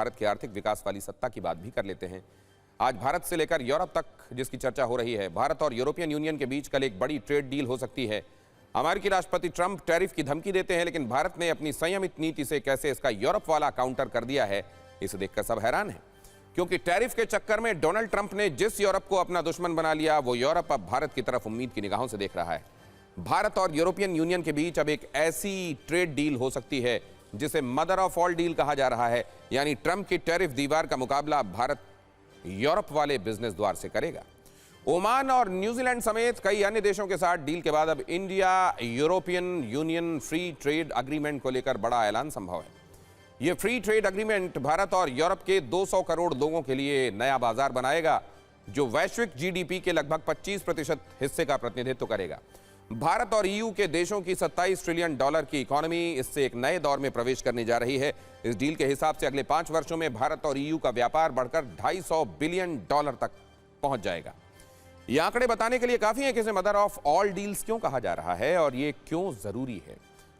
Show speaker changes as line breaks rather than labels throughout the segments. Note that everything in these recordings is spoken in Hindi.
भारत के आर्थिक विकास वाली सत्ता की बात भी कर लेते हैं। आज भारत से लेकर यूरोप तक जिसकी चर्चा हो रही है, भारत और यूरोपियन यूनियन के बीच कल एक बड़ी ट्रेड डील हो सकती है। अमेरिकी राष्ट्रपति ट्रंप टैरिफ की धमकी देते हैं, लेकिन भारत ने अपनी संयमित नीति से कैसे इसका यूरोप वाला काउंटर कर दिया है, इसे देखकर सब हैरान है। क्योंकि टैरिफ के चक्कर में डोनाल्ड ट्रंप ने जिस यूरोप को अपना दुश्मन बना लिया, वो यूरोप अब भारत की तरफ उम्मीद की निगाहों से देख रहा है। भारत और यूरोपियन यूनियन के बीच अब एक ऐसी ट्रेड डील हो सकती है जिसे मदर ऑफ ऑल डील कहा जा रहा है। यानी ट्रंप की टैरिफ दीवार का मुकाबला भारत यूरोप वाले बिजनेस द्वार से करेगा। ओमान और न्यूजीलैंड समेत कई अन्य देशों के साथ डील के बाद अब India European union free trade agreement को लेकर बड़ा ऐलान संभव है। यह फ्री ट्रेड अग्रीमेंट भारत और यूरोप के 200 करोड़ लोगों के लिए नया बाजार बनाएगा, जो वैश्विक जीडीपी के लगभग 25% हिस्से का प्रतिनिधित्व करेगा। भारत और ईयू के देशों की 27 ट्रिलियन डॉलर की इकोनॉमी इससे एक नए दौर में प्रवेश करने जा रही है। इस डील के हिसाब से अगले 5 वर्षों में भारत और ईयू का व्यापार बढ़कर $250 बिलियन तक पहुंच जाएगा। ये आंकड़े बताने के लिए काफी है कि इसे मदर ऑफ ऑल डील्स क्यों कहा जा रहा है और ये क्यों जरूरी है।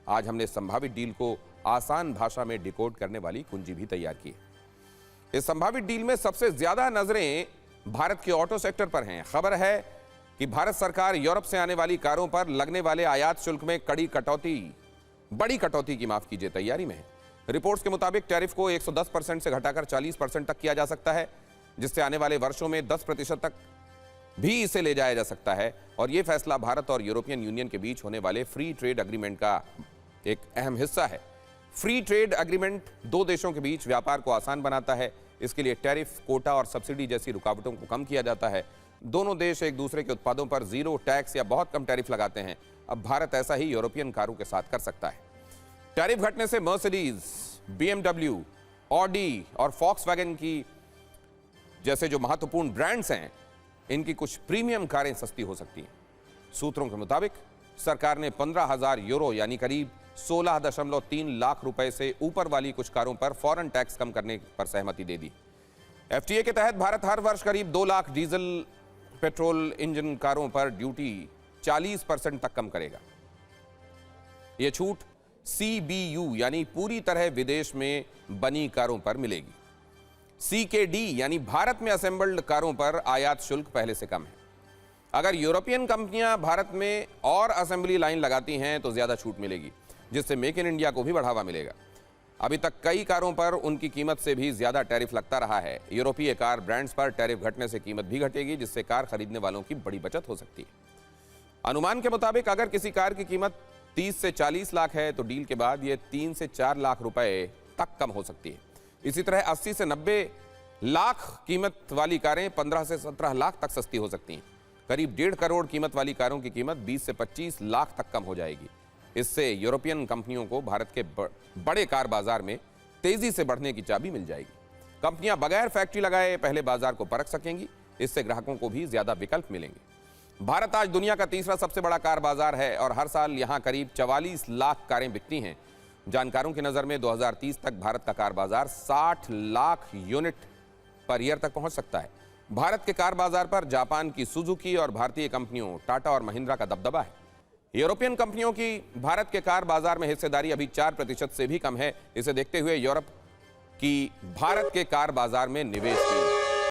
आज हमने संभावित डील को आसान भाषा में डिकोड करने वाली कुंजी भी तैयार की है। इस संभावित डील में सबसे ज्यादा नजरें भारत के ऑटो सेक्टर पर हैं। खबर है कि भारत सरकार यूरोप से आने वाली कारों पर लगने वाले आयात शुल्क में बड़ी कटौती की माफ कीजिए तैयारी में है। रिपोर्ट्स के मुताबिक टैरिफ को 110% से घटाकर 40% तक किया जा सकता है, जिससे आने वाले वर्षों में 10% तक भी इसे ले जाया जा सकता है। और यह फैसला भारत और यूरोपियन यूनियन के बीच होने वाले फ्री ट्रेड अग्रीमेंट का एक अहम हिस्सा है। फ्री ट्रेड अग्रीमेंट दो देशों के बीच व्यापार को आसान बनाता है। इसके लिए टैरिफ, कोटा और सब्सिडी जैसी रुकावटों को कम किया जाता है। दोनों देश एक दूसरे के उत्पादों पर जीरो टैक्स या बहुत कम टैरिफ लगाते हैं। अब भारत ऐसा ही यूरोपियन कारों के साथ कर सकता है। टैरिफ घटने से मर्सिडीज, BMW, ऑडी और फॉक्सवैगन की जैसे जो महत्वपूर्ण ब्रांड्स हैं, इनकी कुछ प्रीमियम कारें सस्ती हो सकती हैं। सूत्रों के मुताबिक सरकार ने 15,000 यूरो यानी करीब 16.3 लाख रुपए से ऊपर वाली कुछ कारों पर फॉरेन टैक्स कम करने पर सहमति दे दी। FTA के तहत भारत हर वर्ष करीब 2 लाख डीजल पेट्रोल इंजन कारों पर ड्यूटी 40% तक कम करेगा। यह छूट CBU यानी पूरी तरह विदेश में बनी कारों पर मिलेगी। CKD यानी भारत में असेंबल्ड कारों पर आयात शुल्क पहले से कम है। अगर यूरोपियन कंपनियां भारत में और असेंबली लाइन लगाती हैं तो ज्यादा छूट मिलेगी, जिससे मेक इन इंडिया को भी बढ़ावा मिलेगा। अभी तक कई कारों पर उनकी कीमत से भी ज्यादा टैरिफ लगता रहा है। यूरोपीय कार ब्रांड्स पर टैरिफ घटने से कीमत भी घटेगी, जिससे कार खरीदने वालों की बड़ी बचत हो सकती है। अनुमान के मुताबिक अगर किसी कार की कीमत 30 से 40 लाख है तो डील के बाद यह 3 से 4 लाख रुपए तक कम हो सकती है। इसी तरह 80 से 90 लाख कीमत वाली कारें 15 से 17 लाख तक सस्ती हो सकती हैं। करीब 1.5 करोड़ कीमत वाली कारों की कीमत 20 से 25 लाख तक कम हो जाएगी। इससे यूरोपियन कंपनियों को भारत के बड़े कार बाजार में तेजी से बढ़ने की चाबी मिल जाएगी। कंपनियां बगैर फैक्ट्री लगाए पहले बाजार को परख सकेंगी। इससे ग्राहकों को भी ज्यादा विकल्प मिलेंगे। भारत आज दुनिया का तीसरा सबसे बड़ा कार बाजार है और हर साल यहां करीब 44 लाख कारें बिकती हैं। जानकारों की नजर में 2030 तक भारत का कार बाजार 60 लाख यूनिट पर ईयर तक पहुंच सकता है। भारत के कार बाजार पर जापान की सुजुकी और भारतीय कंपनियों टाटा और महिंद्रा का दबदबा है। यूरोपियन कंपनियों की भारत के कार बाजार में हिस्सेदारी अभी 4% से भी कम है। इसे देखते हुए यूरोप की भारत के कार बाजार में निवेश की